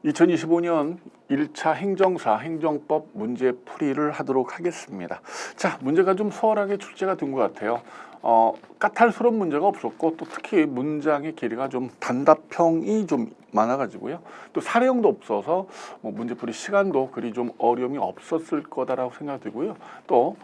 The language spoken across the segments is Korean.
2025년 1차 행정사 행정법 문제 풀이를 하도록 하겠습니다. 자, 문제가 좀 수월하게 출제가 된 것 같아요. 까탈스러운 문제가 없었고 또 특히 문장의 길이가 좀 단답형이 좀 많아가지고요. 또 사례형도 없어서 문제풀이 시간도 그리 좀 어려움이 없었을 거다라고 생각되고요. 또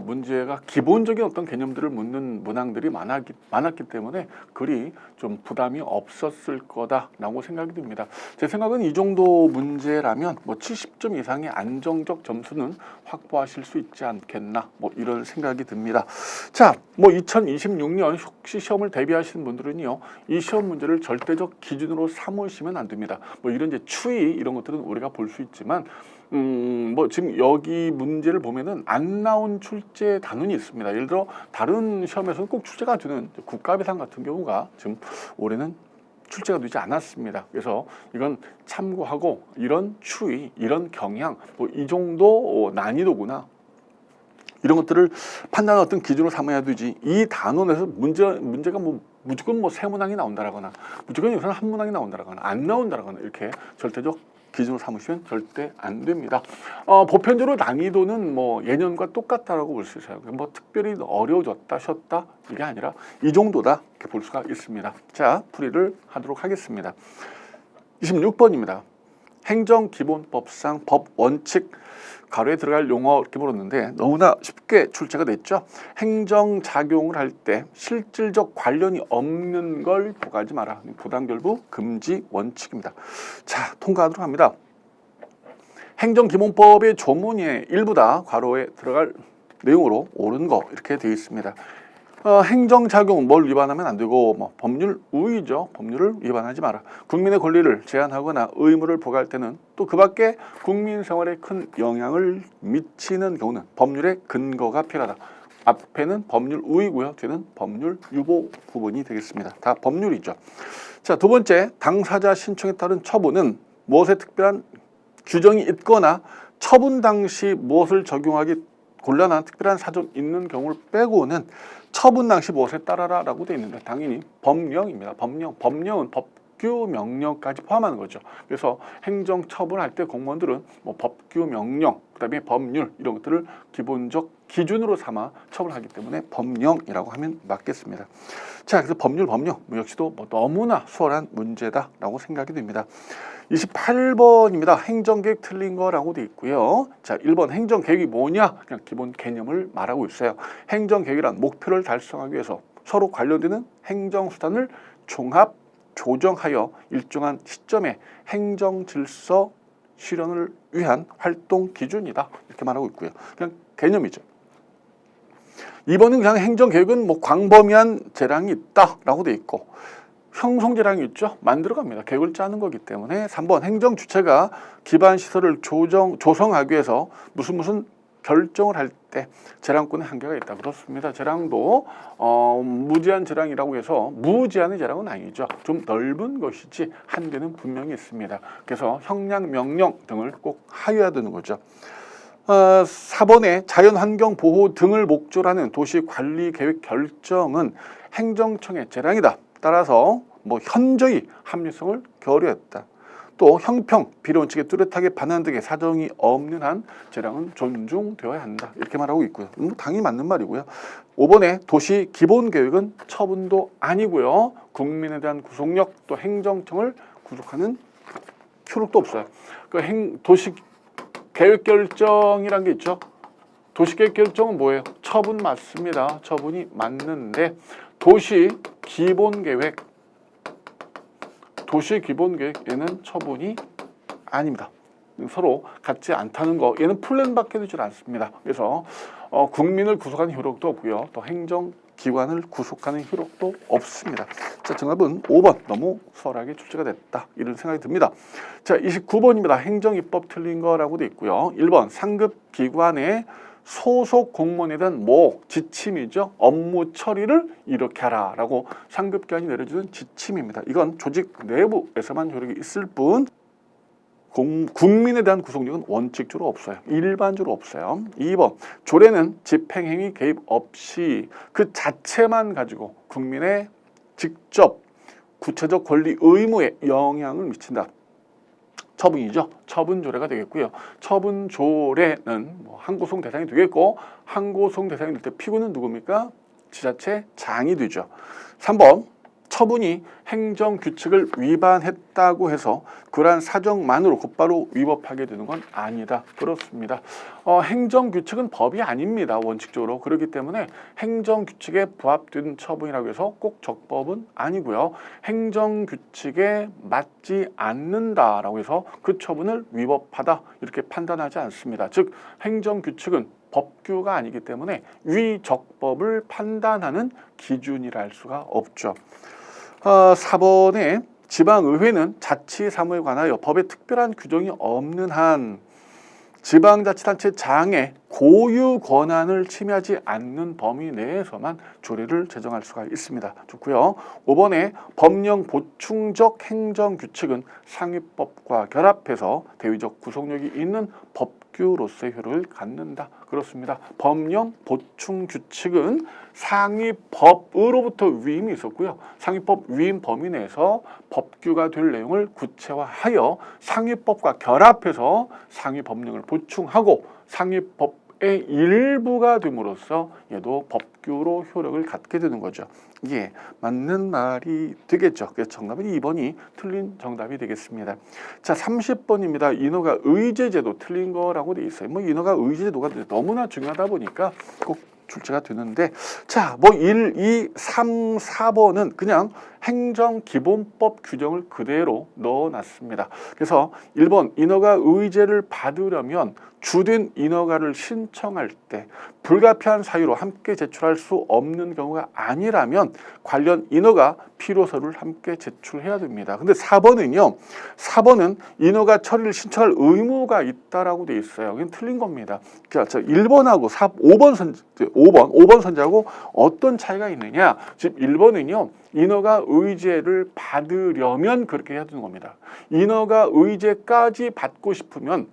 문제가 기본적인 어떤 개념들을 묻는 문항들이 많았기 때문에 그리 좀 부담이 없었을 거다라고 생각이 듭니다. 제 생각은 이 정도 문제라면 70점 이상의 안정적 점수는 확보하실 수 있지 않겠나 이런 생각이 듭니다. 자, 2026년 혹시 시험을 대비하시는 분들은요, 이 시험 문제를 절대적 기준으로 삼으시면 안 됩니다. 이런 이제 추이 이런 것들은 우리가 볼 수 있지만 지금 여기 문제를 보면은 안 나온 출제 단원이 있습니다. 예를 들어 다른 시험에서는 꼭 출제가 되는 국가비상 같은 경우가 지금 올해는 출제가 되지 않았습니다. 그래서 이건 참고하고 이런 추이, 이런 경향, 이 정도 난이도구나. 이런 것들을 판단하는 어떤 기준으로 삼아야 되지. 이 단원에서 문제가 무조건 세 문항이 나온다라거나 무조건 여기서는 한 문항이 나온다라거나 안 나온다라거나 이렇게 절대적 기준으로 삼으시면 절대 안 됩니다. 보편적으로 난이도는 예년과 똑같다라고 볼 수 있어요. 특별히 어려워졌다, 쉬었다 이게 아니라 이 정도다 이렇게 볼 수가 있습니다. 자, 풀이를 하도록 하겠습니다. 26번입니다. 행정기본법상 법원칙 가로에 들어갈 용어 이렇게 물었는데 너무나 쉽게 출제가 됐죠. 행정작용을 할 때 실질적 관련이 없는 걸 포괄하지 마라. 부당결부 금지 원칙입니다. 자, 통과하도록 합니다. 행정기본법의 조문의 일부다 괄호에 들어갈 내용으로 옳은 거 이렇게 되어 있습니다. 행정작용 뭘 위반하면 안 되고 법률 우위죠. 법률을 위반하지 마라. 국민의 권리를 제한하거나 의무를 부과할 때는 또 그 밖에 국민 생활에 큰 영향을 미치는 경우는 법률의 근거가 필요하다. 앞에는 법률 우위고요. 뒤는 법률 유보 부분이 되겠습니다. 다 법률이죠. 자, 두 번째, 당사자 신청에 따른 처분은 무엇에 특별한 규정이 있거나 처분 당시 무엇을 적용하기 곤란한 특별한 사정이 있는 경우를 빼고는 처분 당시 무엇에 따라라 라고 되어 있는데 당연히 법령입니다. 법령은 법규 명령까지 포함하는 거죠. 그래서 행정 처분할 때 공무원들은 법규 명령, 그다음에 법률 이런 것들을 기본적 기준으로 삼아 처분하기 때문에 법령이라고 하면 맞겠습니다. 자, 그래서 법률 역시도 너무나 수월한 문제다라고 생각이 됩니다. 28번입니다. 행정계획 틀린 거라고 되어 있고요. 자, 1번 행정계획이 뭐냐? 그냥 기본 개념을 말하고 있어요. 행정계획이란 목표를 달성하기 위해서 서로 관련되는 행정수단을 종합 조정하여 일정한 시점에 행정질서 실현을 위한 활동 기준이다. 이렇게 말하고 있고요. 그냥 개념이죠. 2번은 그냥 행정계획은 광범위한 재량이 있다라고 되어 있고 형성재량이 있죠. 만들어갑니다. 계획을 짜는 거기 때문에 3번 행정주체가 기반시설을 조성하기 위해서 무슨 결정을 할 때 재량권의 한계가 있다. 그렇습니다. 재량도 무제한 재량이라고 해서 무제한의 재량은 아니죠. 좀 넓은 것이지 한계는 분명히 있습니다. 그래서 형량, 명령 등을 꼭 하여야 되는 거죠. 4번에 자연환경보호 등을 목적으로 하는 도시관리계획 결정은 행정청의 재량이다. 따라서 현저히 합리성을 결여했다. 또 형평, 비례원칙에 뚜렷하게 반하는 등의 사정이 없는 한 재량은 존중되어야 한다. 이렇게 말하고 있고요. 당연히 맞는 말이고요. 5번에 도시 기본계획은 처분도 아니고요. 국민에 대한 구속력 또 행정청을 구속하는 효력도 없어요. 도시 계획 결정이란 게 있죠. 도시계획 결정은 뭐예요? 처분 맞습니다. 처분이 맞는데 도시 기본계획에는 처분이 아닙니다. 서로 같지 않다는 거, 얘는 플랜밖에 되질 않습니다. 그래서 국민을 구속하는 효력도 없고요. 또 행정기관을 구속하는 효력도 없습니다. 자, 정답은 5번. 너무 수월하게 출제가 됐다. 이런 생각이 듭니다. 자, 29번입니다. 행정입법 틀린 거라고 돼 있고요. 1번 상급기관의 소속 공무원에 대한 지침이죠. 업무 처리를 이렇게 하라 라고 상급기관이 내려주는 지침입니다. 이건 조직 내부에서만 효력이 있을 뿐 국민에 대한 구속력은 원칙적으로 없어요. 일반적으로 없어요. 2번 조례는 집행행위 개입 없이 그 자체만 가지고 국민의 직접 구체적 권리 의무에 영향을 미친다. 처분이죠. 처분조례가 되겠고요. 처분조례는 뭐 항고소송 대상이 되겠고 항고소송 대상이 될 때 피고는 누굽니까? 지자체장이 되죠. 3번 처분이 행정규칙을 위반했다고 해서 그러한 사정만으로 곧바로 위법하게 되는 건 아니다. 그렇습니다. 행정규칙은 법이 아닙니다. 원칙적으로. 그렇기 때문에 행정규칙에 부합된 처분이라고 해서 꼭 적법은 아니고요. 행정규칙에 맞지 않는다라고 해서 그 처분을 위법하다 이렇게 판단하지 않습니다. 즉 행정규칙은 법규가 아니기 때문에 위적법을 판단하는 기준이라 할 수가 없죠. 4번에 지방의회는 자치사무에 관하여 법에 특별한 규정이 없는 한 지방자치단체장의 고유 권한을 침해하지 않는 범위 내에서만 조례를 제정할 수가 있습니다. 좋고요. 5번에 법령 보충적 행정규칙은 상위법과 결합해서 대위적 구속력이 있는 법규로서의 효력을 갖는다. 그렇습니다. 법령 보충규칙은 상위법으로부터 위임이 있었고요. 상위법 위임 범위 내에서 법규가 될 내용을 구체화하여 상위법과 결합해서 상위법령을 보충하고 상위법의 일부가 됨으로써 얘도 법규로 효력을 갖게 되는 거죠. 이게 맞는 말이 되겠죠. 그래서 정답은 2번이 틀린 정답이 되겠습니다. 자, 30번입니다. 인허가 의제제도 틀린 거라고 돼 있어요. 뭐 인허가 의제제도가 너무나 중요하다 보니까 꼭 출제가 되는데, 자, 뭐 1, 2, 3, 4번은 그냥 행정기본법 규정을 그대로 넣어놨습니다. 그래서 1번 인허가 의제를 받으려면 주된 인허가를 신청할 때 불가피한 사유로 함께 제출할 수 없는 경우가 아니라면 관련 인허가 필요서를 함께 제출해야 됩니다. 근데 4번은요. 4번은 인허가 처리를 신청할 의무가 있다라고 돼 있어요. 이건 틀린 겁니다. 자, 1번하고 5번 선지하고 어떤 차이가 있느냐? 즉 1번은요. 인허가 의제를 받으려면 그렇게 해야 되는 겁니다. 인허가 의제까지 받고 싶으면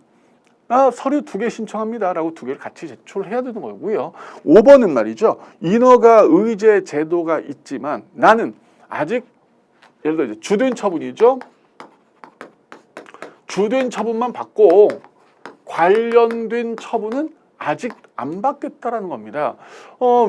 서류 2개 신청합니다 라고 2개를 같이 제출해야 되는 거고요. 5번은 말이죠. 인허가 의제 제도가 있지만 나는 아직 예를 들어 주된 처분이죠. 주된 처분만 받고 관련된 처분은 아직 안 받겠다라는 겁니다.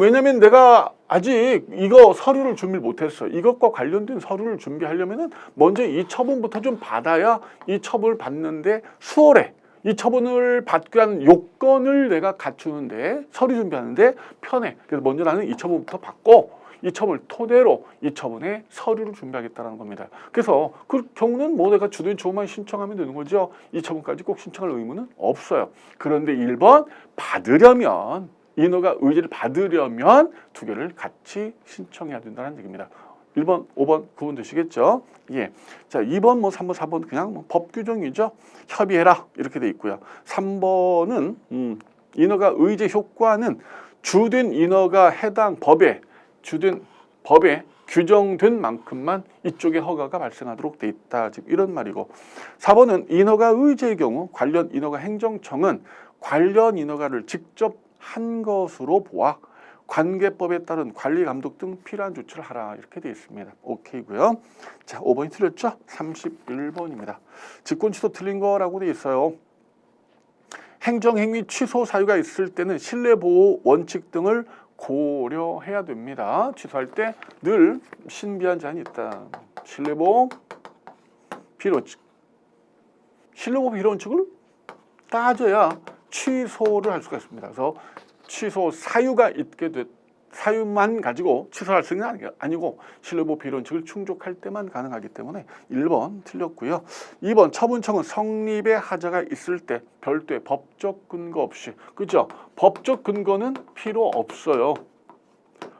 왜냐면 내가 아직 이거 서류를 준비를 못했어요. 이것과 관련된 서류를 준비하려면은 먼저 이 처분부터 좀 받아야 이 처분을 받는데 수월해. 이 처분을 받기 위한 요건을 내가 갖추는데 서류 준비하는데 편해. 그래서 먼저 나는 이 처분부터 받고 이 처분을 토대로 이 처분에 서류를 준비하겠다는 겁니다. 그래서 그 경우는 뭐 내가 주된 처분만 신청하면 되는 거죠. 이 처분까지 꼭 신청할 의무는 없어요. 그런데 1번 받으려면 인허가 의제를 받으려면 2개를 같이 신청해야 된다는 얘기입니다. 1번, 5번 구분되시겠죠? 예. 자, 2번, 뭐 3번, 4번 그냥 뭐 법 규정이죠. 협의해라 이렇게 돼 있고요. 3번은 인허가 의제 효과는 주된 인허가 해당 법에 주된 법에 규정된 만큼만 이쪽에 허가가 발생하도록 돼 있다. 즉 이런 말이고 4번은 인허가 의제의 경우 관련 인허가 행정청은 관련 인허가를 직접 한 것으로 보아 관계법에 따른 관리 감독 등 필요한 조치를 하라 이렇게 되어 있습니다. 오케이고요. 자, 5번이 틀렸죠? 31번입니다. 직권 취소 틀린 거라고 되어 있어요. 행정행위 취소 사유가 있을 때는 신뢰보호 원칙 등을 고려해야 됩니다. 취소할 때 늘 신비한 제한이 있다. 신뢰보호 필요원칙. 신뢰보호 필요원칙을 따져야 취소를 할 수가 있습니다. 그래서 취소 사유가 있게 됐 사유만 가지고 취소할 수 있는 게 아니고 신뢰보호 필요원칙을 충족할 때만 가능하기 때문에 1번 틀렸고요. 2번 처분청은 성립의 하자가 있을 때 별도의 법적 근거 없이 그죠? 법적 근거는 필요 없어요.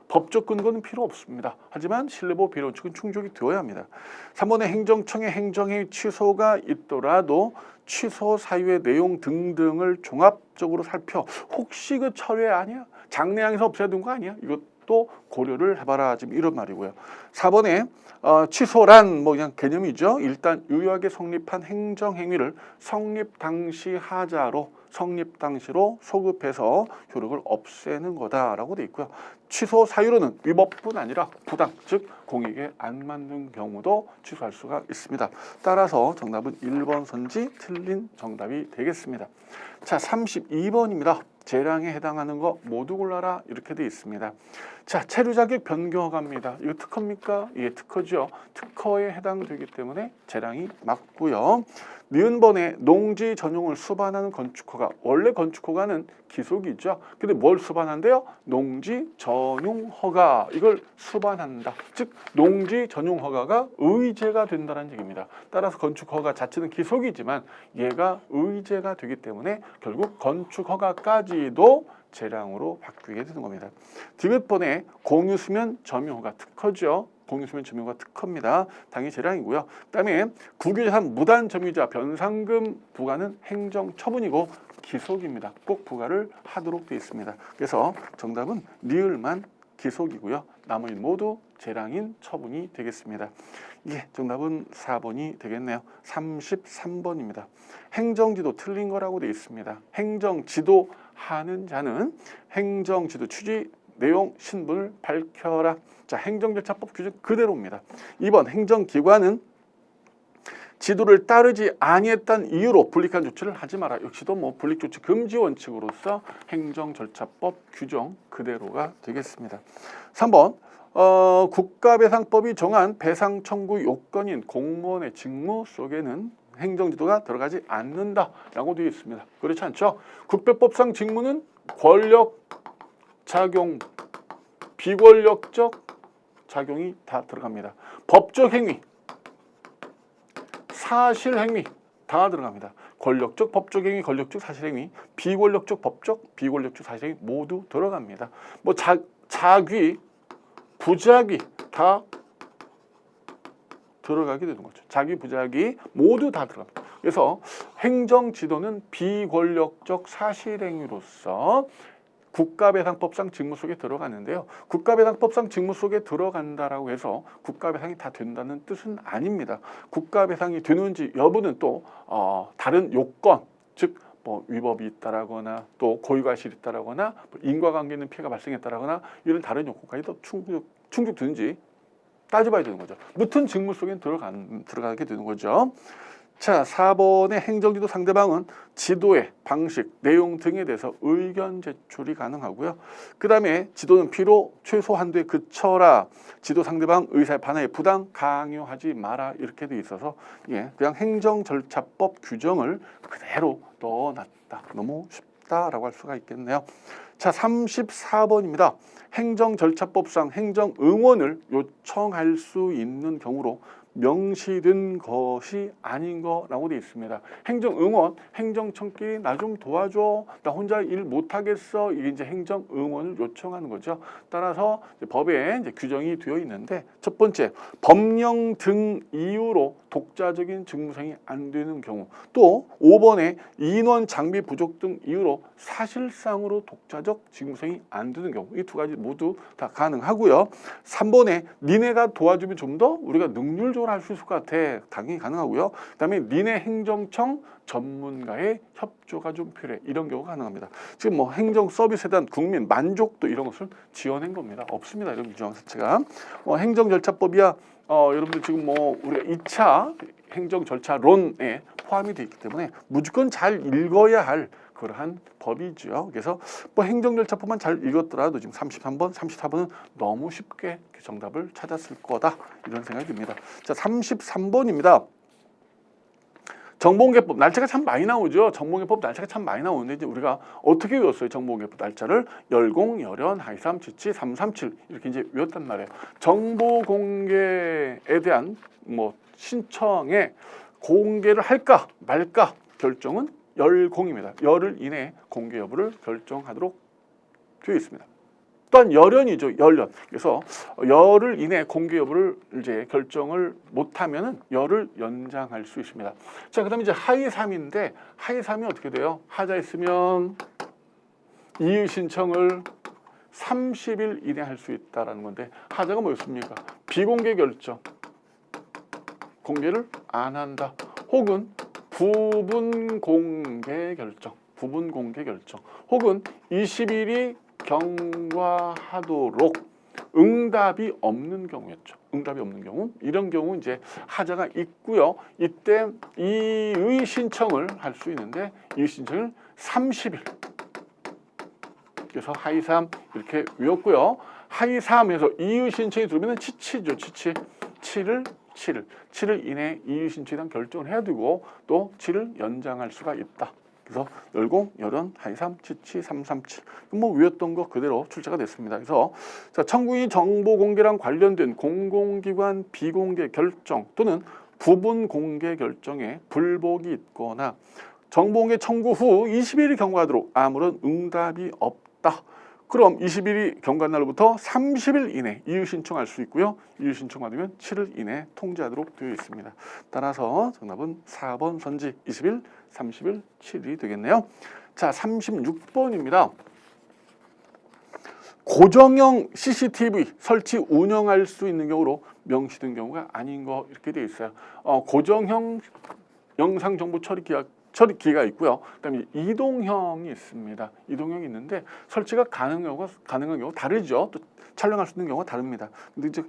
법적 근거는 필요 없습니다. 하지만 신뢰보호 필요원칙은 충족이 되어야 합니다. 3번에 행정청의 행정행위 취소가 있더라도 취소 사유의 내용 등등을 종합적으로 살펴 혹시 그 철회 아니야? 장래양에서 없애야 되는 거 아니야? 이거 것도 고려를 해봐라. 지금 이런 말이고요. 4번에 취소란 뭐 그냥 개념이죠. 일단 유효하게 성립한 행정행위를 성립 당시 하자로 성립 당시로 소급해서 효력을 없애는 거다라고 돼 있고요. 취소 사유로는 위법뿐 아니라 부당, 즉 공익에 안 맞는 경우도 취소할 수가 있습니다. 따라서 정답은 1번 선지 틀린 정답이 되겠습니다. 자, 32번입니다. 재량에 해당하는 거 모두 골라라 이렇게 돼 있습니다. 자, 체류 자격 변경 허가입니다. 이거 특허입니까? 예, 특허죠. 특허에 해당되기 때문에 재량이 맞고요. 니은번에 농지 전용을 수반하는 건축허가. 원래 건축허가는 기속이죠. 근데 뭘 수반한대요? 농지 전용 허가. 이걸 수반한다. 즉 농지 전용 허가가 의제가 된다는 얘기입니다. 따라서 건축허가 자체는 기속이지만 얘가 의제가 되기 때문에 결국 건축허가까지도 재량으로 바뀌게 되는 겁니다. 디귿번에 공유수면 점유허가 특허죠. 공유수면 점유허가 특허입니다. 당연히 재량이고요. 그다음에 국유재산 무단 점유자 변상금 부과는 행정처분이고 기속입니다. 꼭 부과를 하도록 되어 있습니다. 그래서 정답은 리을만 기속이고요. 나머지 모두 재량인 처분이 되겠습니다. 예, 정답은 4번이 되겠네요. 33번입니다. 행정지도 틀린 거라고 되어 있습니다. 행정지도 하는 자는 행정지도 취지 내용 신분을 밝혀라. 자, 행정절차법 규정 그대로입니다. 2번 행정기관은 지도를 따르지 아니했다는 이유로 불리한 조치를 하지 마라. 역시도 뭐 불리익 조치 금지 원칙으로서 행정절차법 규정 그대로가 되겠습니다. 3번 국가배상법이 정한 배상 청구 요건인 공무원의 직무 속에는 행정지도가 들어가지 않는다라고 되어 있습니다. 그렇지 않죠? 국배법상 직무는 권력 작용, 비권력적 작용이 다 들어갑니다. 법적 행위, 사실 행위 다 들어갑니다. 권력적 법적 행위, 권력적 사실 행위, 비권력적 법적, 비권력적 사실 행위 모두 들어갑니다. 뭐 자귀, 부자귀 다 들어가게 되는 거죠. 자기 부자기 모두 다 들어갑니다. 그래서 행정지도는 비권력적 사실행위로서 국가배상법상 직무 속에 들어가는데요. 국가배상법상 직무 속에 들어간다라고 해서 국가배상이 다 된다는 뜻은 아닙니다. 국가배상이 되는지 여부는 또 다른 요건, 즉 뭐 위법이 있다라거나 또 고유과실이 있다라거나 인과관계 있는 피해가 발생했다라거나 이런 다른 요건까지도 충족되는지 따져봐야 되는 거죠. 무튼 직무 속에 들어가게 되는 거죠. 자, 4번의 행정지도 상대방은 지도의 방식, 내용 등에 대해서 의견 제출이 가능하고요. 그 다음에 지도는 필요 최소 한도에 그쳐라. 지도 상대방 의사의 반하에 부당 강요하지 마라. 이렇게 돼 있어서 예, 그냥 행정절차법 규정을 그대로 넣어놨다. 너무 쉽다라고 할 수가 있겠네요. 자, 34번입니다. 행정절차법상 행정응원을 요청할 수 있는 경우로 명시된 것이 아닌 거라고 되어 있습니다. 행정응원, 행정청끼리 나 좀 도와줘, 나 혼자 일 못하겠어, 이게 이제 행정응원을 요청하는 거죠. 따라서 이제 법에 이제 규정이 되어 있는데 첫 번째, 법령 등 이유로 독자적인 직무 수행이 안 되는 경우, 또 5번에 인원 장비 부족 등 이유로 사실상으로 독자적 직무 수행이 안 되는 경우, 이 두 가지 모두 다 가능하고요. 3번에 니네가 도와주면 좀 더 우리가 능률적으로 할 수 있을 것 같아. 당연히 가능하고요. 그 다음에 니네 행정청 전문가의 협조가 좀 필요해. 이런 경우가 가능합니다. 지금 뭐 행정 서비스에 대한 국민 만족도 이런 것을 지어낸 겁니다. 없습니다. 이런 규정 자체가. 행정절차법이야. 여러분들 지금 뭐 우리가 2차 행정절차론에 포함이 되어 있기 때문에 무조건 잘 읽어야 할 그러한 법이죠. 그래서 뭐 행정절차법만 잘 읽었더라도 지금 33번, 34번은 너무 쉽게 정답을 찾았을 거다. 이런 생각이 듭니다. 자, 33번입니다. 정보공개법 날짜가 참 많이 나오죠. 정보공개법 날짜가 참 많이 나오는데 이제 우리가 어떻게 외웠어요? 정보공개법 날짜를 열공, 열연, 하이삼, 지치, 337 이렇게 이제 외웠단 말이에요. 정보공개에 대한 뭐 신청에 공개를 할까 말까 결정은 열공입니다. 열흘 이내에 공개 여부를 결정하도록 되어 있습니다. 또한 열연이죠. 열연. 그래서 열흘 이내 공개 여부를 이제 결정을 못하면은 열흘 연장할 수 있습니다. 자, 그다음에 이제 하이삼인데 하이삼이 어떻게 돼요? 하자 있으면 이의 신청을 30일 이내 할 수 있다라는 건데 하자가 뭐였습니까? 비공개 결정. 공개를 안 한다. 혹은 부분 공개 결정. 부분 공개 결정. 혹은 20일이 경과하도록 응답이 없는 경우였죠. 응답이 없는 경우. 이런 경우 이제 하자가 있고요. 이때 이의 신청을 할 수 있는데 이의 신청을 30일. 그래서 하이삼 이렇게 외웠고요. 하이삼에서 이의 신청이 들어오면 치치죠. 치치. 7일 이내에 이의 신청에 대한 결정을 해야 되고 또 7을 연장할 수가 있다. 그래서 열공, 열연, 하이삼, 치치, 337. 뭐 외웠던 거 그대로 출제가 됐습니다. 그래서 자, 청구인이 정보 공개랑 관련된 공공기관 비공개 결정 또는 부분 공개 결정에 불복이 있거나 정보 공개 청구 후 20일이 경과하도록 아무런 응답이 없다. 그럼 20일이 경과한 날로부터 30일 이내 이의 신청할 수 있고요. 이의 신청 받으면 7일 이내 통지하도록 되어 있습니다. 따라서 정답은 4번 선지 20일, 30일, 7일이 되겠네요. 자, 36번입니다. 고정형 CCTV 설치 운영할 수 있는 경우로 명시된 경우가 아닌 거 이렇게 되어 있어요. 고정형 영상정보 처리기가 있고요. 그다음에 이동형이 있습니다. 이동형이 있는데 설치가 가능한 경우 다르죠. 또 촬영할 수 있는 경우가 다릅니다. 근데 이제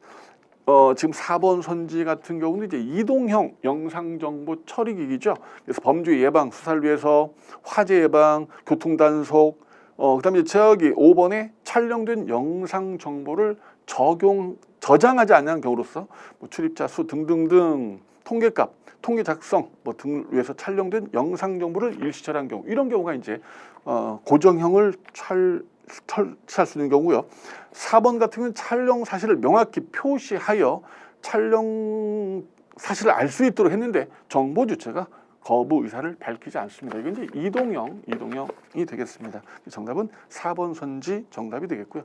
지금 4번 선지 같은 경우는 이제 이동형 영상정보 처리기기죠. 그래서 범죄 예방, 수사를 위해서 화재 예방, 교통 단속, 그다음에 저기 5번에 촬영된 영상 정보를 저장하지 않는 경우로서 뭐 출입자 수 등등등 통계값, 통계 작성 뭐 등을 위해서 촬영된 영상 정보를 일시 처리한 경우 이런 경우가 이제 고정형을 촬영할 수 있는 경우고요. 4번 같은 경우는 촬영 사실을 명확히 표시하여 촬영 사실을 알 수 있도록 했는데 정보 주체가 거부 의사를 밝히지 않습니다. 이건 이제 이동형이 되겠습니다. 정답은 4번 선지 정답이 되겠고요.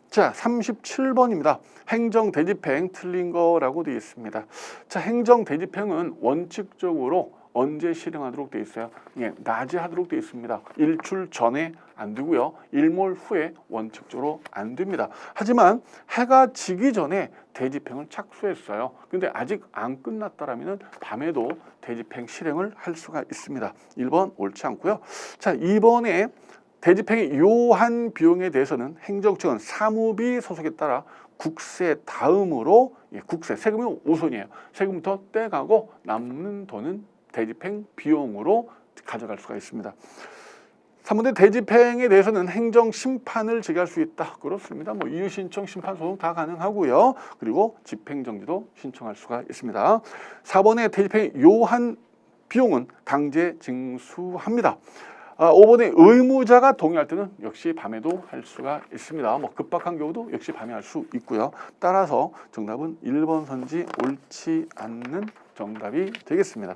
자, 37번입니다. 행정 대집행 틀린 거라고 되어 있습니다. 자, 행정 대집행은 원칙적으로 언제 실행하도록 되어 있어요? 예, 낮에 하도록 되어 있습니다. 일출 전에 안 되고요. 일몰 후에 원칙적으로 안 됩니다. 하지만 해가 지기 전에 대집행을 착수했어요. 근데 아직 안 끝났다라면 밤에도 대집행 실행을 할 수가 있습니다. 1번 옳지 않고요. 자, 2번에 대집행의 요한 비용에 대해서는 행정청은 사무비 소속에 따라 국세 다음으로 국세, 세금이 우선이에요. 세금부터 떼가고 남는 돈은 대집행 비용으로 가져갈 수가 있습니다. 3번의 대집행에 대해서는 행정심판을 제기할 수 있다. 그렇습니다. 뭐 이의신청, 심판소송 다 가능하고요. 그리고 집행정지도 신청할 수가 있습니다. 4번의 대집행의 요한 비용은 강제 징수합니다. 5번에 의무자가 동의할 때는 역시 밤에도 할 수가 있습니다. 뭐 급박한 경우도 역시 밤에 할 수 있고요. 따라서 정답은 1번 선지 옳지 않는 정답이 되겠습니다.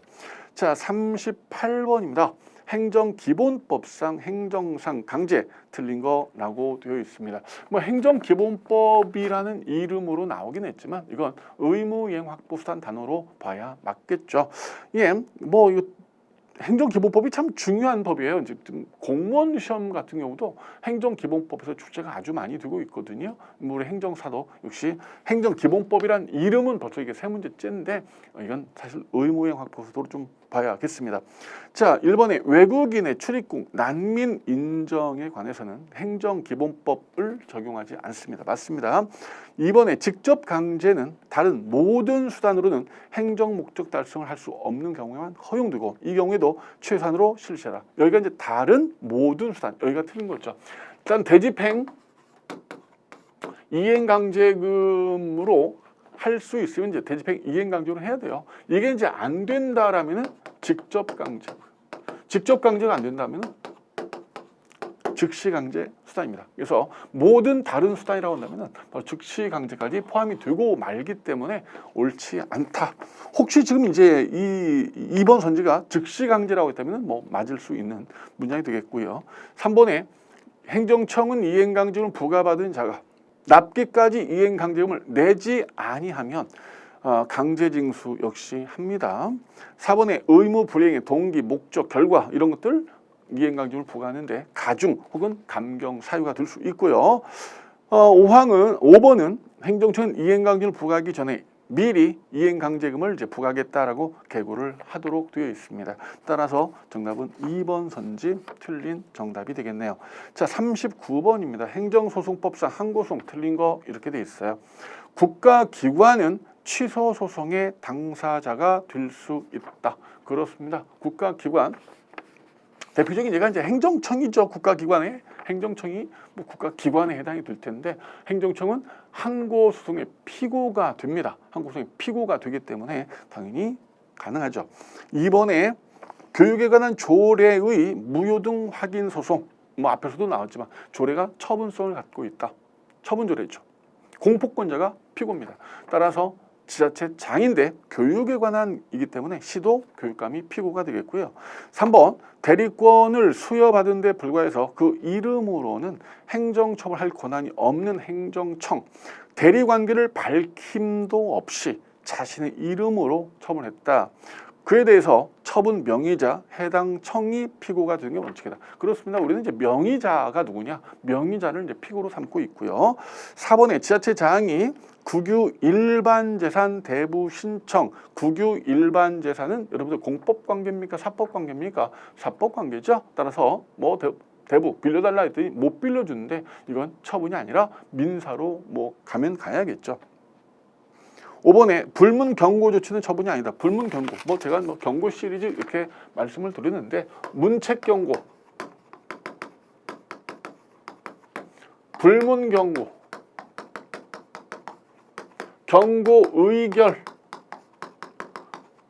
자, 38번입니다. 행정기본법상 행정상 강제 틀린 거라고 되어 있습니다. 뭐 행정기본법이라는 이름으로 나오긴 했지만 이건 의무이행확보수단 단어로 봐야 맞겠죠. 예, 뭐 이거 행정기본법이 참 중요한 법이에요. 지금 공무원 시험 같은 경우도 행정기본법에서 출제가 아주 많이 되고 있거든요. 우리 행정사도 역시 행정기본법이란 이름은 벌써 이게 세 문제째인데 이건 사실 의무이행 확보수도로 좀 봐야겠습니다. 자, 1번에 외국인의 출입국, 난민 인정에 관해서는 행정기본법을 적용하지 않습니다. 맞습니다. 2번에 직접 강제는 다른 모든 수단으로는 행정 목적 달성을 할 수 없는 경우에만 허용되고 이 경우에도 최소한으로 실시하라. 여기가 이제 다른 모든 수단, 여기가 틀린 거죠. 일단 대집행 이행강제금으로 할 수 있으면 이제 대집행 이행강제로 해야 돼요. 이게 이제 안 된다라면은 직접 강제가 안 된다면은 즉시 강제 수단입니다. 그래서 모든 다른 수단이라고 한다면은 즉시 강제까지 포함이 되고 말기 때문에 옳지 않다. 혹시 지금 이제 이 2번 선지가 즉시 강제라고 했다면은 뭐 맞을 수 있는 문장이 되겠고요. 3번에 행정청은 이행강제금을 부과받은 자가 납기까지 이행강제금을 내지 아니하면 강제징수 역시 합니다. 4번에 의무 불이행의 동기, 목적, 결과 이런 것들 이행강제를 부과하는데 가중 혹은 감경 사유가 될 수 있고요. 5번은 행정처는 이행강제를 부과하기 전에 미리 이행강제금을 이제 부과하겠다라고 개고를 하도록 되어 있습니다. 따라서 정답은 2번 선지 틀린 정답이 되겠네요. 자, 39번입니다. 행정소송법상 항고소송 틀린 거 이렇게 돼 있어요. 국가기관은 취소소송의 당사자가 될 수 있다. 그렇습니다. 국가기관 대표적인 예가 이제 행정청이죠. 국가기관의 행정청이 뭐 국가기관에 해당이 될 텐데 행정청은 항고소송의 피고가 됩니다. 항고소송의 피고가 되기 때문에 당연히 가능하죠. 이번에 교육에 관한 조례의 무효등 확인 소송, 뭐 앞에서도 나왔지만 조례가 처분성을 갖고 있다. 처분조례죠. 공포권자가 피고입니다. 따라서 지자체장인데 교육에 관한이기 때문에 시도 교육감이 피고가 되겠고요. 3번 대리권을 수여받은 데 불과해서 그 이름으로는 행정처벌할 권한이 없는 행정청, 대리관계를 밝힘도 없이 자신의 이름으로 처분했다. 그에 대해서 처분 명의자, 해당 청이 피고가 되는 게 원칙이다. 그렇습니다. 우리는 이제 명의자가 누구냐? 명의자를 이제 피고로 삼고 있고요. 4번에 지자체장이 국유 일반재산 대부 신청. 국유 일반재산은 여러분들 공법관계입니까? 사법관계입니까? 사법관계죠. 따라서 뭐 대부 빌려달라 했더니 못 빌려주는데 이건 처분이 아니라 민사로 뭐 가면 가야겠죠. 5번에 불문 경고 조치는 처분이 아니다. 불문 경고. 뭐 제가 뭐 경고 시리즈 이렇게 말씀을 드리는데 문책 경고, 불문 경고, 경고 의결,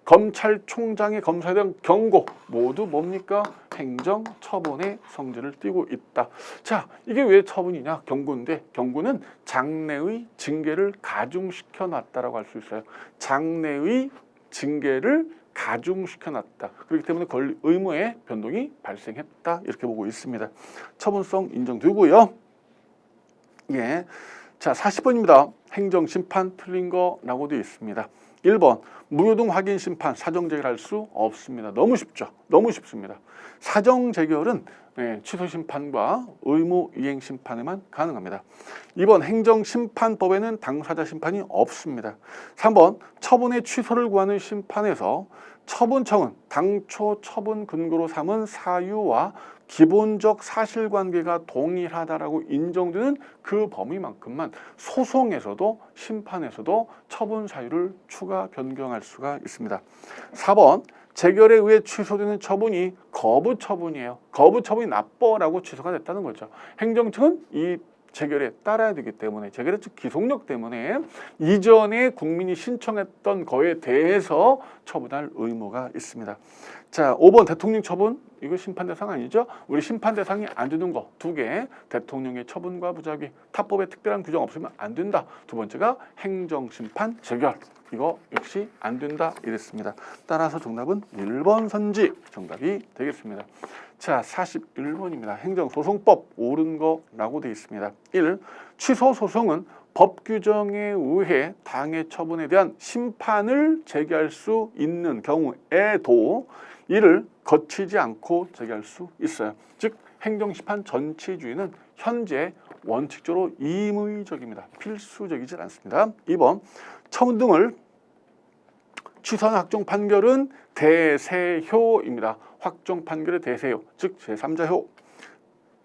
검찰총장의 검사에 대한 경고 모두 뭡니까? 행정처분의 성질을 띠고 있다. 자, 이게 왜 처분이냐? 경고인데 경고는 장래의 징계를 가중시켜 놨다라고 할 수 있어요. 장래의 징계를 가중시켜 놨다. 그렇기 때문에 권리 의무의 변동이 발생했다. 이렇게 보고 있습니다. 처분성 인정되고요. 예. 자, 40번입니다. 행정심판 틀린 거라고 되어 있습니다. 1번 무효등 확인 심판 사정 재결할 수 없습니다. 너무 쉽죠. 너무 쉽습니다. 사정 재결은 취소 심판과 의무 이행 심판에만 가능합니다. 2번 행정심판법에는 당사자 심판이 없습니다. 3번 처분의 취소를 구하는 심판에서 처분청은 당초 처분 근거로 삼은 사유와 기본적 사실관계가 동일하다라고 인정되는 그 범위만큼만 소송에서도 심판에서도 처분 사유를 추가 변경할 수가 있습니다. 4번 재결에 의해 취소되는 처분이 거부 처분이에요. 거부 처분이 나빠라고 취소가 됐다는 거죠. 행정청은 이 재결에 따라야 되기 때문에 재결의 기속력 때문에 이전에 국민이 신청했던 거에 대해서 처분할 의무가 있습니다. 자, 5번 대통령 처분 이거 심판 대상 아니죠? 우리 심판 대상이 안 되는 거 2개. 대통령의 처분과 부작위 타법에 특별한 규정 없으면 안 된다. 두 번째가 행정심판 재결 이거 역시 안 된다 이랬습니다. 따라서 정답은 1번 선지 정답이 되겠습니다. 자, 41번입니다. 행정소송법 옳은 거라고 되어 있습니다. 1. 취소소송은 법 규정에 의해 당해 처분에 대한 심판을 제기할 수 있는 경우에도 이를 거치지 않고 제기할 수 있어요. 즉 행정심판 전치주의는 현재 원칙적으로 임의적입니다. 필수적이지 않습니다. 2번 처분 등을 취소한 확정 판결은 대세효입니다. 확정 판결의 대세효, 즉 제3자효.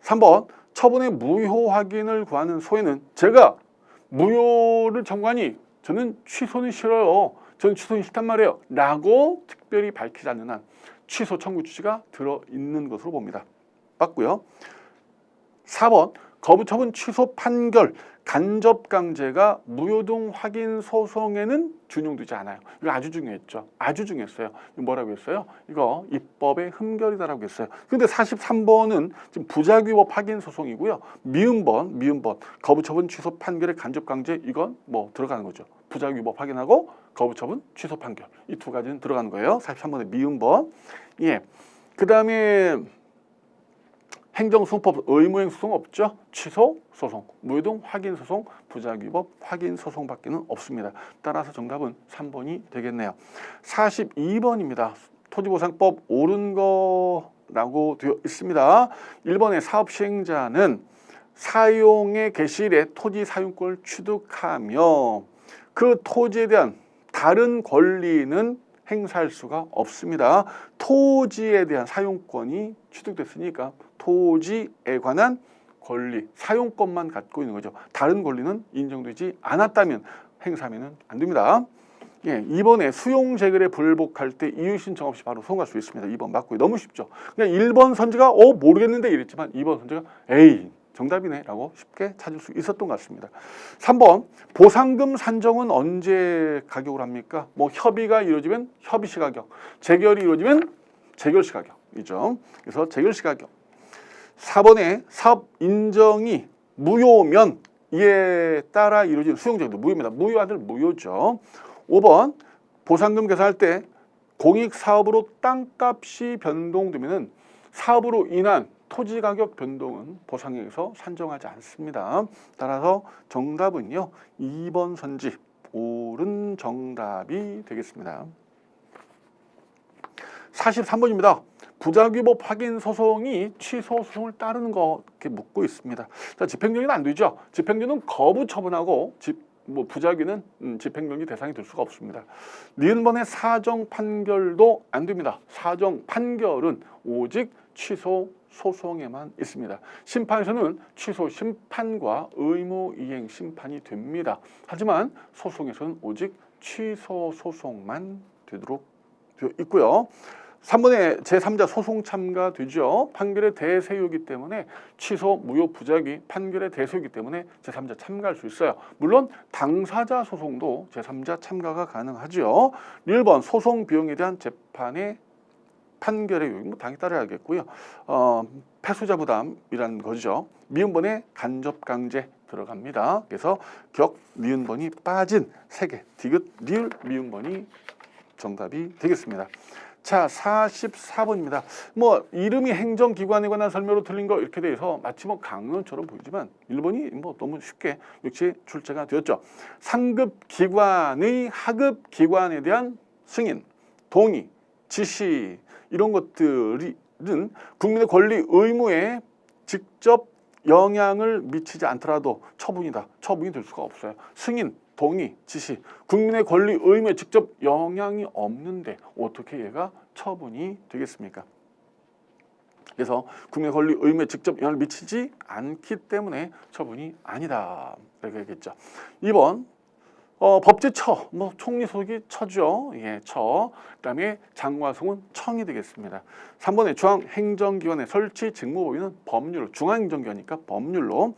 3번 처분의 무효 확인을 구하는 소에는 제가 무효를 청구하니 저는 취소는 싫어요. 저는 취소는 싫단 말이에요. 라고 특별히 밝히지 않는 한 취소 청구 취지가 들어있는 것으로 봅니다. 맞고요. 4번 거부 처분 취소 판결 간접 강제가 무효등 확인 소송에는 준용되지 않아요. 이거 아주 중요했죠. 아주 중요했어요. 뭐라고 했어요? 이거 입법의 흠결이다라고 했어요. 근데 43번은 지금 부작위법 확인 소송이고요. 미음번 거부 처분 취소 판결의 간접 강제 이건 뭐 들어가는 거죠. 부작위법 확인하고 거부 처분 취소 판결 이 두 가지는 들어가는 거예요. 43번의 미음번. 예. 그다음에 행정소송법 의무행 소송 없죠. 취소 소송, 무효등 확인 소송, 부작위법 확인 소송밖에는 없습니다. 따라서 정답은 3번이 되겠네요. 42번입니다. 토지보상법 옳은 거 라고 되어 있습니다. 1번의 사업시행자는 사용의 개시일에 토지 사용권을 취득하며 그 토지에 대한 다른 권리는 행사할 수가 없습니다. 토지에 대한 사용권이 취득됐으니까 토지에 관한 권리, 사용권만 갖고 있는 거죠. 다른 권리는 인정되지 않았다면 행사하면 안 됩니다. 예, 2번에 수용재결에 불복할 때 이유신청 없이 바로 송할 수 있습니다. 2번 맞고요. 너무 쉽죠. 그냥 1번 선지가 모르겠는데 이랬지만 2번 선지가 에이 정답이네 라고 쉽게 찾을 수 있었던 것 같습니다. 3번 보상금 산정은 언제 가격으로 합니까? 뭐 협의가 이루어지면 협의시 가격, 재결이 이루어지면 재결시 가격이죠. 그래서 재결시 가격. 4번에 사업 인정이 무효면 이에 따라 이루어진 수용재결도 무효입니다. 무효아들 무효죠. 5번 보상금 계산할 때 공익사업으로 땅값이 변동되면 사업으로 인한 토지가격 변동은 보상액에서 산정하지 않습니다. 따라서 정답은요 2번 선지 옳은 정답이 되겠습니다. 43번입니다. 부작위법 확인 소송이 취소 소송을 따르는 거 이렇게 묻고 있습니다. 자, 집행정지는 안 되죠. 집행정지는 거부 처분하고 부작위는 집행정지 대상이 될 수가 없습니다. 니은번의 사정 판결도 안 됩니다. 사정 판결은 오직 취소 소송에만 있습니다. 심판에서는 취소 심판과 의무 이행 심판이 됩니다. 하지만 소송에서는 오직 취소 소송만 되도록 되어 있고요. 3번에 제3자 소송 참가 되죠. 판결의 대세유이기 때문에 취소 무효 부작위 판결의 대세유이기 때문에 제3자 참가할 수 있어요. 물론 당사자 소송도 제3자 참가가 가능하죠. 1번 소송 비용에 대한 재판의 판결의 요인 당연히 따라야겠고요. 패소자 부담이라는 거죠. 미음번에 간접 강제 들어갑니다. 그래서 격 니은번이 빠진 3개 디귿 리을 미음번이 정답이 되겠습니다. 자, 44번입니다. 뭐 이름이 행정기관에 관한 설명으로 틀린 거 이렇게 돼서 마치 뭐 강론처럼 보이지만 1번이 뭐 너무 쉽게 역시 출제가 되었죠. 상급기관의 하급기관에 대한 승인, 동의, 지시 이런 것들은 국민의 권리 의무에 직접 영향을 미치지 않더라도 처분이다. 처분이 될 수가 없어요. 승인, 동의, 지시, 국민의 권리 의무에 직접 영향이 없는데 어떻게 얘가 처분이 되겠습니까? 그래서 국민의 권리 의무에 직접 영향을 미치지 않기 때문에 처분이 아니다. 이렇게 하겠죠. 2번 법제처, 뭐 총리 소속이 처죠. 예, 처. 그다음에 장과성은 청이 되겠습니다. 3번에 중앙행정기관의 설치 직무범위는 법률, 중앙행정기관이니까 법률로.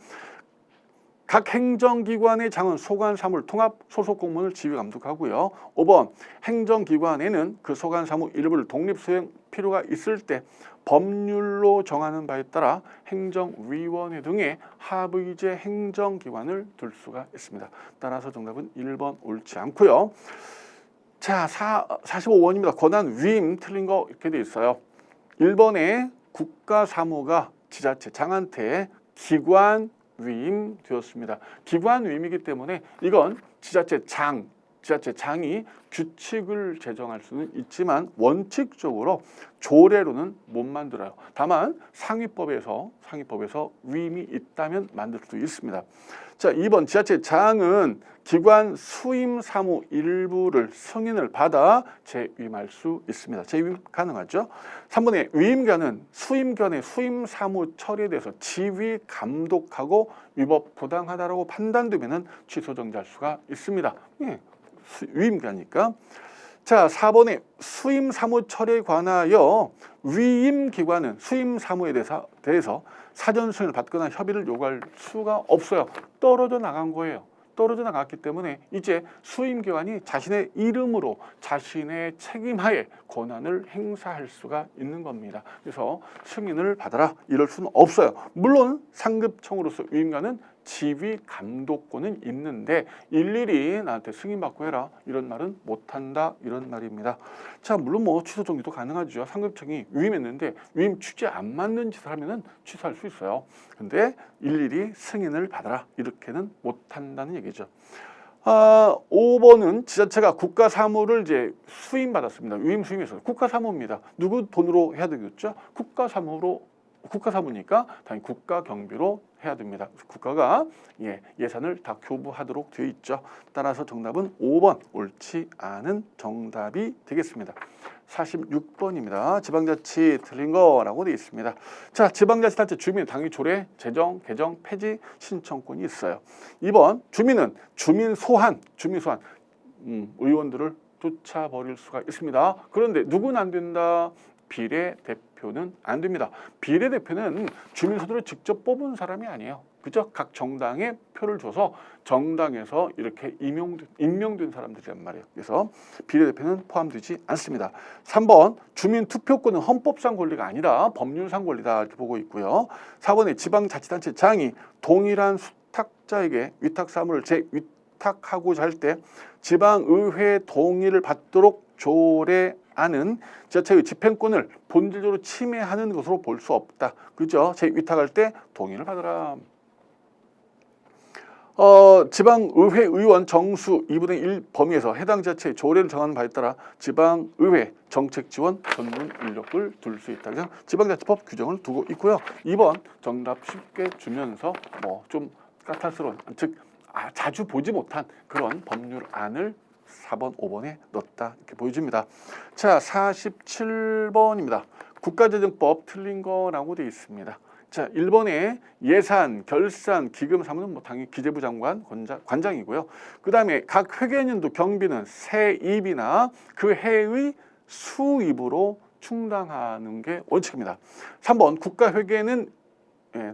각 행정기관의 장은 소관 사무를 통합 소속 공무원을 지휘 감독하고요. 5번 행정기관에는 그 소관 사무 일부를 독립 수행 필요가 있을 때 법률로 정하는 바에 따라 행정위원회 등의 하부이제 행정기관을 둘 수가 있습니다. 따라서 정답은 1번 옳지 않고요. 자, 45번입니다. 권한 위임 틀린 거 이렇게 돼 있어요. 1번에 국가사무가 지자체 장한테 기관 위임 되었습니다. 기관 위임이기 때문에 이건 지자체장이 규칙을 제정할 수는 있지만 원칙적으로 조례로는 못 만들어요. 다만 상위법에서 위임이 있다면 만들 수도 있습니다. 자, 2번 지자체장은 기관 수임 사무 일부를 승인을 받아 재위임할 수 있습니다. 재위임 가능하죠. 3번에 위임견은 수임견의 수임 사무 처리에 대해서 지휘 감독하고 위법 부당하다라고 판단되면 취소 정지할 수가 있습니다. 예, 위임견이니까. 자, 4번에 수임 사무 처리에 관하여 위임 기관은 수임 사무에 대해서 사전 승인을 받거나 협의를 요구할 수가 없어요. 떨어져 나간 거예요. 떨어져 나갔기 때문에 이제 수임기관이 자신의 이름으로 자신의 책임하에 권한을 행사할 수가 있는 겁니다. 그래서 승인을 받아라 이럴 수는 없어요. 물론 상급청으로서 위임관은 지휘 감독권은 있는데 일일이 나한테 승인받고 해라 이런 말은 못한다 이런 말입니다. 자, 물론 뭐 취소 정지도 가능하죠. 상급청이 위임했는데 위임 취지에 안 맞는 짓을 하면은 취소할 수 있어요. 근데 일일이 승인을 받아라 이렇게는 못한다는 얘기죠. 5번은 지자체가 국가 사무를 이제 수임받았습니다. 위임 수임해서 국가 사무입니다. 누구 돈으로 해야 되겠죠? 국가 사무니까 당연히 국가 경비로 해야 됩니다. 국가가 예산을 다 교부하도록 되어 있죠. 따라서 정답은 5번 옳지 않은 정답이 되겠습니다. 46번입니다. 지방자치 틀린 거라고 되어 있습니다. 자, 지방자치단체 주민 당위 조례 제정, 개정, 폐지 신청권이 있어요. 2번 주민은 주민 소환 의원들을 쫓아버릴 수가 있습니다. 그런데 누구는 안 된다? 비례대표는 안 됩니다. 비례대표는 주민소들을 직접 뽑은 사람이 아니에요. 그죠? 각 정당에 표를 줘서 정당에서 이렇게 임명된 사람들이란 말이에요. 그래서 비례대표는 포함되지 않습니다. 3번 주민 투표권은 헌법상 권리가 아니라 법률상 권리다 이렇게 보고 있고요. 4번에 지방자치단체 장이 동일한 수탁자에게 위탁 사무를 재위탁하고자 할 때 지방의회 동의를 받도록 조례안은 지자체의 집행권을 본질적으로 침해하는 것으로 볼 수 없다. 그죠? 재위탁할 때 동의를 받으라. 지방의회 의원 정수 2분의 1 범위에서 해당 지자체의 조례를 정하는 바에 따라 지방의회 정책지원 전문 인력을 둘 수 있다. 그래서 지방자치법 규정을 두고 있고요. 2번 정답 쉽게 주면서 뭐 좀 까탈스러운, 즉 자주 보지 못한 그런 법률안을 4번, 5번에 넣었다 이렇게 보여줍니다. 자, 47번입니다. 국가재정법 틀린 거라고 되어 있습니다. 자, 1번에 예산, 결산, 기금 사무는 뭐 당연히 기재부 장관, 관장이고요. 그 다음에 각 회계연도 경비는 세입이나 그 해의 수입으로 충당하는 게 원칙입니다. 3번 국가회계는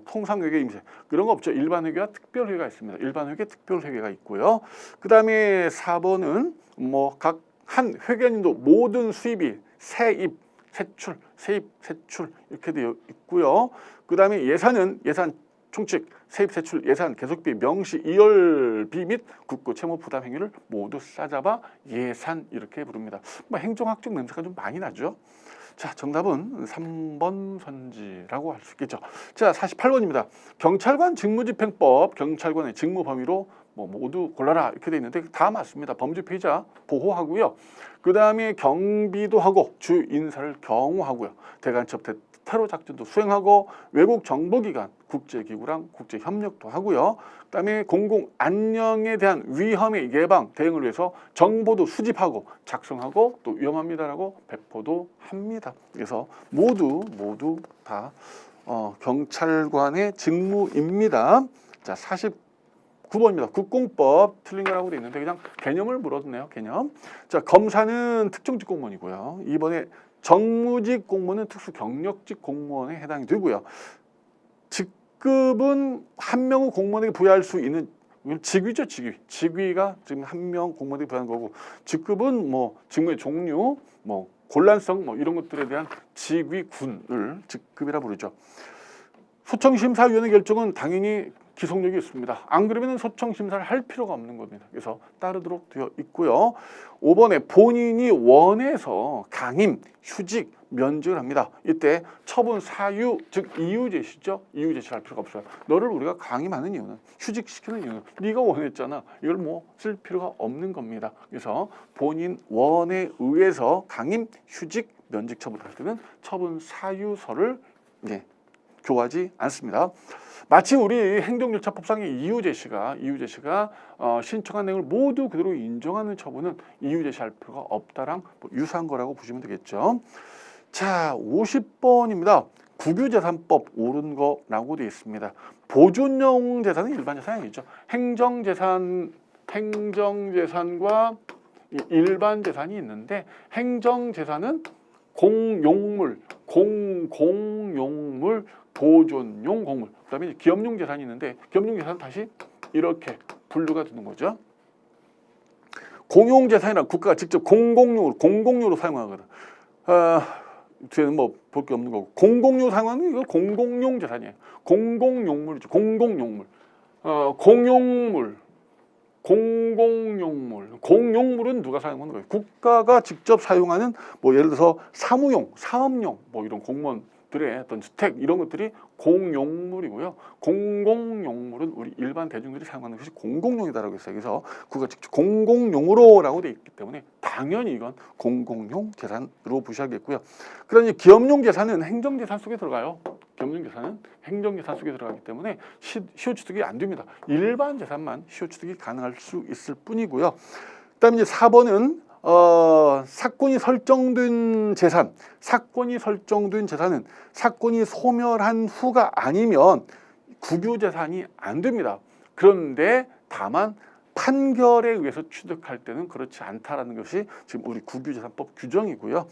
통상회계 임시 그런 거 없죠. 일반회계와 특별회계가 있습니다. 일반회계, 특별회계가 있고요. 그 다음에 4번은 뭐 각 한 회계연도 모든 수입이 세입, 세출 이렇게 되어 있고요. 그 다음에 예산은 예산 총칙, 세입, 세출, 예산, 계속비, 명시, 이월비 및 국고 채무 부담 행위를 모두 싸잡아 예산 이렇게 부릅니다. 뭐 행정학적 냄새가 좀 많이 나죠. 자, 정답은 3번 선지라고 할 수 있겠죠. 자, 48번입니다. 경찰관 직무집행법, 경찰관의 직무 범위로 뭐 모두 골라라 이렇게 돼 있는데 다 맞습니다. 범죄 피의자 보호하고요. 그 다음에 경비도 하고 주 인사를 경호하고요. 대간첩 테러 작전도 수행하고 외국 정보기관, 국제기구랑 국제협력도 하고요. 그다음에 공공 안녕에 대한 위험의 예방 대응을 위해서 정보도 수집하고 작성하고 또 위험합니다라고 배포도 합니다. 그래서 모두 다 경찰관의 직무입니다. 자, 49번입니다. 국공법 틀린 거라고 돼 있는데 그냥 개념을 물었네요. 개념. 자, 검사는 특정직 공무원이고요. 이번에 정무직 공무원은 특수 경력직 공무원에 해당이 되고요. 직급은 한 명의 공무원에게 부여할 수 있는 직위죠, 직위. 직위가 지금 한 명 공무원에게 부여하는 거고, 직급은 뭐 직무의 종류, 뭐 곤란성, 뭐 이런 것들에 대한 직위군을 직급이라 부르죠. 소청심사위원회 결정은 당연히 기속력이 있습니다. 안 그러면 소청심사를 할 필요가 없는 겁니다. 그래서 따르도록 되어 있고요. 5번에 본인이 원해서 강임, 휴직, 면직을 합니다. 이때 처분 사유, 즉 이유 제시죠. 이유 제시를 할 필요가 없어요. 너를 우리가 강임하는 이유는, 휴직시키는 이유는 네가 원했잖아. 이걸 뭐 쓸 필요가 없는 겁니다. 그래서 본인 원에 의해서 강임, 휴직, 면직 처분할 때는 처분 사유서를 교하지 않습니다. 마치 우리 행정절차법상의 이유 제시가 신청한 내용을 모두 그대로 인정하는 처분은 이유 제시할 필요가 없다랑 유사한 거라고 보시면 되겠죠. 자, 50번입니다. 국유재산법 옳은 거라고 되어 있습니다. 보존용 재산은 일반 재산이 아니죠. 행정재산과 일반 재산이 있는데 행정재산은 공용물, 공용물, 보존용 공물, 그다음에 기업용 재산이 있는데 기업용 재산은 다시 이렇게 분류가 되는 거죠. 공용 재산이란 국가가 직접 공공용으로 사용하거든. 뒤에는 뭐 볼 게 없는 거고, 공공용 사용하는 이거 공공용 재산이에요. 공공용물이죠. 공공용물, 공용물은 누가 사용하는 거예요? 국가가 직접 사용하는 뭐 예를 들어서 사무용, 사업용 뭐 이런 공무원 기업들의 어떤 주택 이런 것들이 공용물이고요. 공공용물은 우리 일반 대중들이 사용하는 것이 공공용이다라고 했어요. 그래서 그가 직접 공공용으로라고 돼 있기 때문에 당연히 이건 공공용 재산으로 보셔야겠고요. 그러니 기업용 재산은 행정재산 속에 들어가요. 기업용 재산은 행정재산 속에 들어가기 때문에 시효취득이 안 됩니다. 일반 재산만 시효취득이 가능할 수 있을 뿐이고요. 그다음에 이제 4번은 사건이 설정된 재산, 사건이 설정된 재산은 사건이 소멸한 후가 아니면 국유재산이 안 됩니다. 그런데 다만 판결에 의해서 취득할 때는 그렇지 않다라는 것이 지금 우리 국유재산법 규정이고요.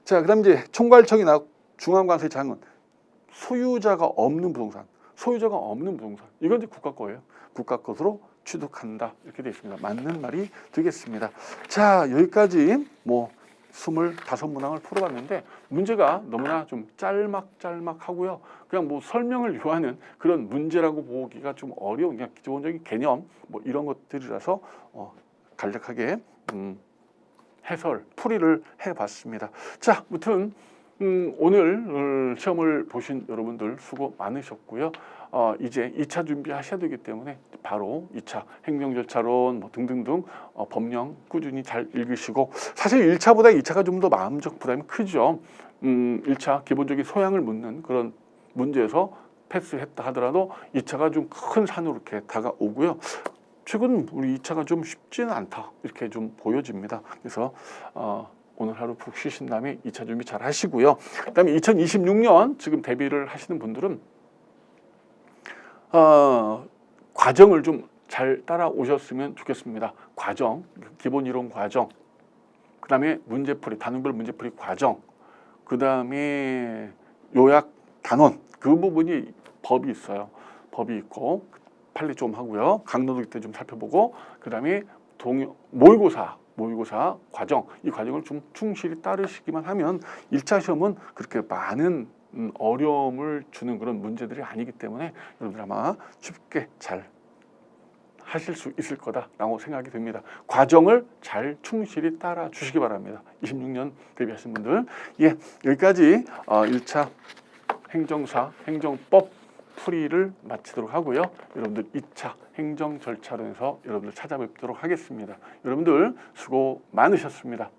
자, 그다음 이제 총괄청이나 중앙관세청은 소유자가 없는 부동산, 소유자가 없는 부동산 이건 이제 국가 거예요. 국가 것으로 취득한다 이렇게 되어 있습니다. 맞는 말이 되겠습니다. 자, 여기까지 뭐 25문항을 풀어봤는데 문제가 너무나 좀 짤막하고요. 그냥 뭐 설명을 요하는 그런 문제라고 보기가 좀 어려운 그냥 기본적인 개념 뭐 이런 것들이라서 간략하게 해설, 풀이를 해봤습니다. 자, 아무튼 오늘 시험을 보신 여러분들 수고 많으셨고요. 이제 2차 준비하셔야 되기 때문에 바로 2차 행정절차론 뭐 등등등 법령 꾸준히 잘 읽으시고 사실 1차보다 2차가 좀 더 마음적 부담이 크죠. 1차 기본적인 소양을 묻는 그런 문제에서 패스했다 하더라도 2차가 좀 큰 산으로 이렇게 다가오고요. 최근 우리 2차가 좀 쉽지는 않다 이렇게 좀 보여집니다. 그래서 오늘 하루 푹 쉬신 다음에 2차 준비 잘 하시고요. 그다음에 2026년 지금 대비를 하시는 분들은 과정을 좀 잘 따라오셨으면 좋겠습니다. 과정, 기본 이론 과정, 그다음에 문제풀이, 단원별 문제풀이 과정, 그다음에 요약 단원 그 부분이 법이 있어요. 법이 있고 판례 좀 하고요. 강론도 이때 좀 살펴보고 그다음에 모의고사 과정 이 과정을 좀 충실히 따르시기만 하면 1차 시험은 그렇게 많은 어려움을 주는 그런 문제들이 아니기 때문에 여러분들 아마 쉽게 잘 하실 수 있을 거다라고 생각이 듭니다. 과정을 잘 충실히 따라 주시기 바랍니다. 26년 대비하신 분들 여기까지 1차 행정사 행정법 풀이를 마치도록 하고요. 여러분들 2차 행정 절차론에서 여러분들 찾아뵙도록 하겠습니다. 여러분들 수고 많으셨습니다.